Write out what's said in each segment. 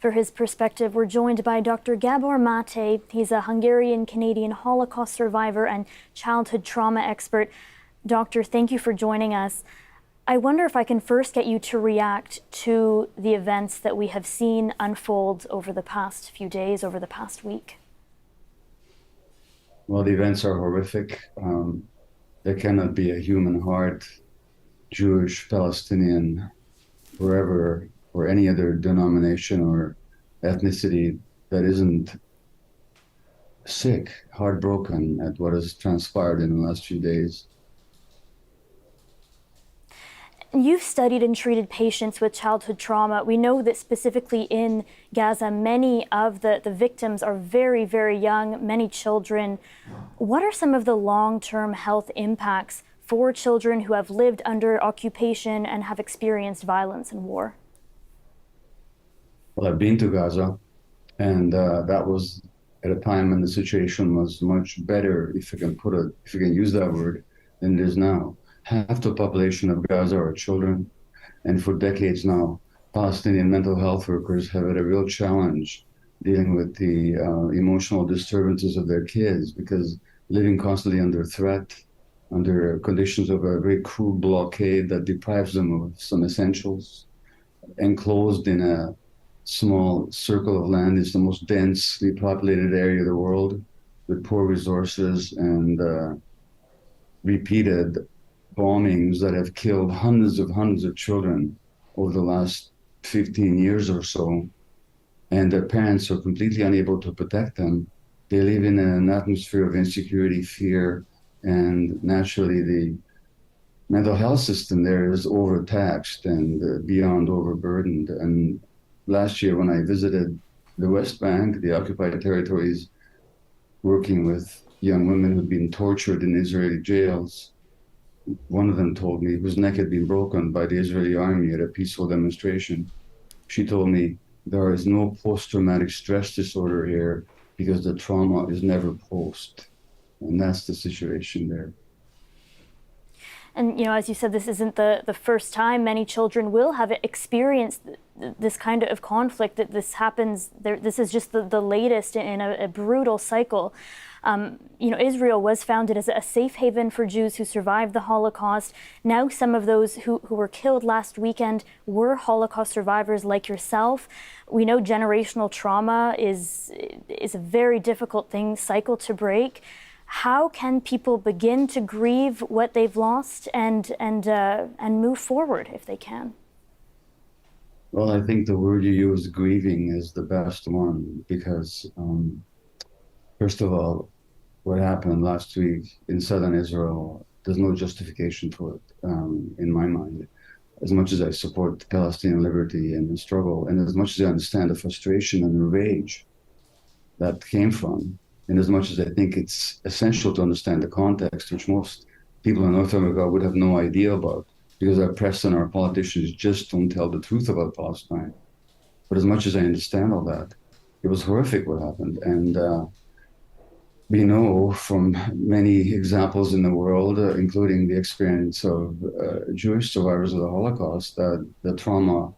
for his perspective. We're joined by Dr. Gabor Maté. He's a Hungarian-Canadian Holocaust survivor and childhood trauma expert. Doctor, thank you for joining us. I wonder if I can first get you to react to the events that we have seen unfold over the past few days, over the past week. Well, the events are horrific. There cannot be a human heart, Jewish, Palestinian, wherever, or any other denomination or ethnicity that isn't sick, heartbroken at what has transpired in the last few days. You've studied and treated patients with childhood trauma. We know that specifically in Gaza, many of the victims are very, very young, many children. What are some of the long-term health impacts for children who have lived under occupation and have experienced violence and war? Well, I've been to Gaza, and that was at a time when the situation was much better, if you can use that word, than it is now. Half the population of Gaza are children, and for decades now, Palestinian mental health workers have had a real challenge dealing with the emotional disturbances of their kids, because living constantly under threat, under conditions of a very cruel blockade that deprives them of some essentials, enclosed in a small circle of land. It's the most densely populated area of the world, with poor resources and repeated bombings that have killed hundreds of children over the last 15 years or so, and their parents are completely unable to protect them. They live in an atmosphere of insecurity, fear, and naturally the mental health system there is overtaxed and beyond overburdened. And last year when I visited the West Bank, the occupied territories, working with young women who'd been tortured in Israeli jails, one of them told me, whose neck had been broken by the Israeli army at a peaceful demonstration. She told me, there is no post-traumatic stress disorder here because the trauma is never post. And that's the situation there. And, you know, as you said, this isn't the first time many children will have experienced this kind of conflict, that this happens. This is just the latest in a brutal cycle. You know, Israel was founded as a safe haven for Jews who survived the Holocaust. Now some of those who were killed last weekend were Holocaust survivors like yourself. We know generational trauma is a very difficult cycle to break. How can people begin to grieve what they've lost and move forward if they can? Well, I think the word you use, grieving, is the best one, because first of all, what happened last week in southern Israel, there's no justification for it, in my mind. As much as I support Palestinian liberty and the struggle, and as much as I understand the frustration and the rage that came from, and as much as I think it's essential to understand the context, which most people in North America would have no idea about, because our press and our politicians just don't tell the truth about Palestine. But as much as I understand all that, it was horrific what happened. And we know from many examples in the world, including the experience of Jewish survivors of the Holocaust, that the trauma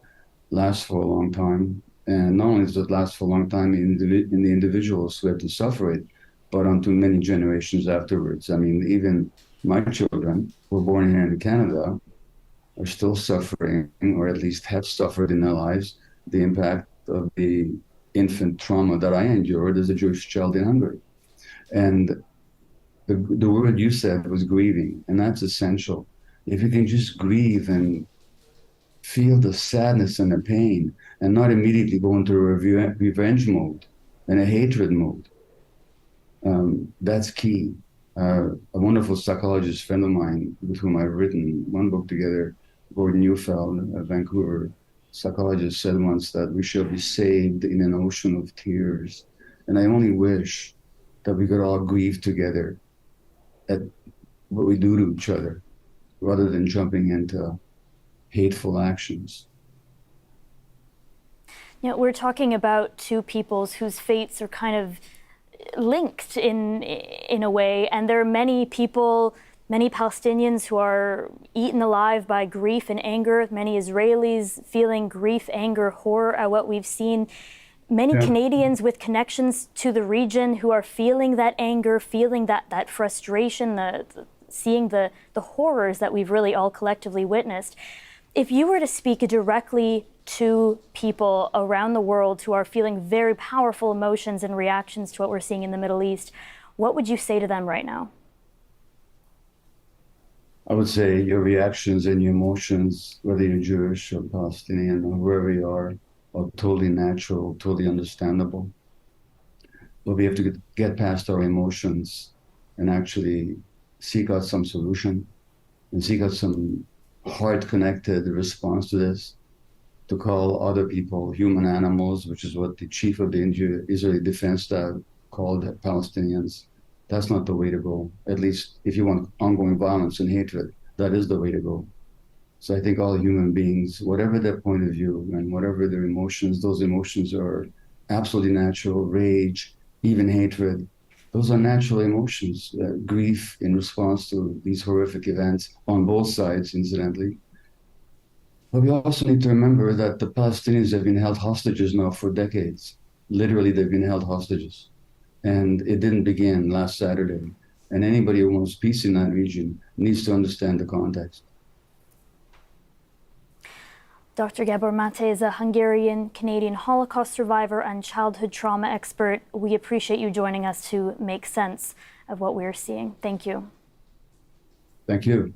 lasts for a long time. And not only does it last for a long time in the individuals who have to suffer it, but onto many generations afterwards. I mean, even my children, who were born here in Canada, are still suffering, or at least have suffered in their lives, the impact of the infant trauma that I endured as a Jewish child in Hungary. And the word you said was grieving, and that's essential. If you can just grieve and feel the sadness and the pain, and not immediately go into a revenge mode and a hatred mode, that's key. A wonderful psychologist friend of mine, with whom I've written one book together, Gordon Neufeld, a Vancouver psychologist, said once that we shall be saved in an ocean of tears. And I only wish that we could all grieve together at what we do to each other, rather than jumping into hateful actions. You know, we're talking about two peoples whose fates are kind of linked in a way, and there are many people many Palestinians who are eaten alive by grief and anger, many Israelis feeling grief, anger, horror at what we've seen, many Canadians with connections to the region who are feeling that anger, feeling that frustration, seeing the horrors that we've really all collectively witnessed. If you were to speak directly to people around the world who are feeling very powerful emotions and reactions to what we're seeing in the Middle East, what would you say to them right now? I would say your reactions and your emotions, whether you're Jewish or Palestinian or wherever you are totally natural, totally understandable. But we have to get past our emotions and actually seek out some solution and seek out some heart-connected response to this, to call other people human animals, which is what the chief of the Israeli Defense Staff called Palestinians. That's not the way to go. At least if you want ongoing violence and hatred, that is the way to go. So I think all human beings, whatever their point of view and whatever their emotions, those emotions are absolutely natural. Rage, even hatred, those are natural emotions. Grief in response to these horrific events on both sides, incidentally. But we also need to remember that the Palestinians have been held hostages now for decades. Literally, they've been held hostages. And it didn't begin last Saturday. And anybody who wants peace in that region needs to understand the context. Dr. Gabor Maté is a Hungarian-Canadian Holocaust survivor and childhood trauma expert. We appreciate you joining us to make sense of what we're seeing. Thank you. Thank you.